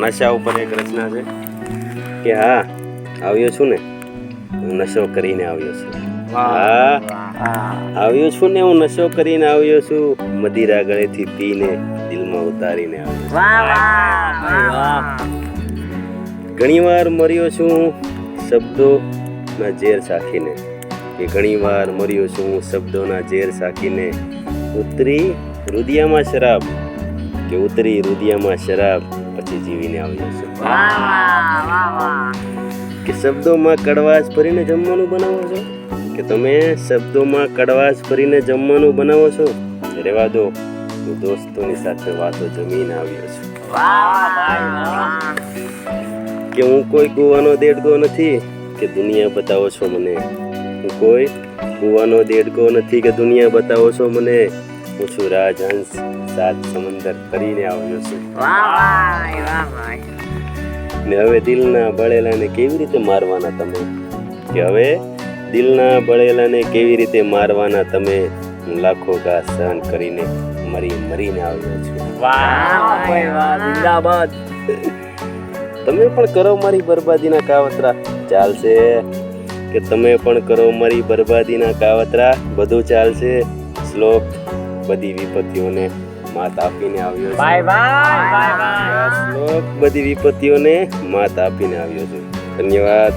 નશા ઉપર એક રચના છે કે હા આવ્યો છું ને હું નશો કરીને આવ્યો છું. હા આવ્યો છું ને હું નશો કરીને આવ્યો છું. મદિરા ગળેથી પીને દિલમાં ઉતારીને આવ્યો છું. ઘણીવાર મર્યો છું શબ્દોના ઝેર ચાખીને કે ઘણીવાર મર્યો છું શબ્દોના ઝેર ચાખીને. ઉતરી રુદિયામાં શરાબ કે ઉતરી રુદિયામાં શરાબ પછી જીવીને આવ્યો છું. કે શબ્દોમાં કડવાશ ભરીને જમવાનું બનાવો છો કે તમે શબ્દોમાં કડવાશ ભરીને જમવાનું બનાવો છો. રહેવા દો હું દોસ્તોની સાથે વાતો જમીને આવ્યો છું. કે હું કોઈ કૂવાનો દેડકો નથી કે દુનિયા બતાવો છો મને. હું કોઈ કૂવાનો દેડકો નથી કે દુનિયા બતાવો છો મને. હું છું રાજહંસ સાત સમંદર કરીને આવ્યો છું. ને હવે દિલના બળેલાને કેવી રીતે મારવાના તમે કે હવે દિલના બળેલાને કેવી રીતે મારવાના તમે. હું લાખો ઘા સહન કરીને મરીને આવ્યો છું. તમે પણ કરો મારી બરબાદીના કાવતરા ચાલશે કે તમે પણ કરો મારી બરબાદીના કાવતરા બધું ચાલશે. શ્લોક બધી વિપત્તિઓને માત આપીને આવ્યો છે. શ્લોક બધી વિપત્તિઓને માત આપીને આવ્યો છે. ધન્યવાદ.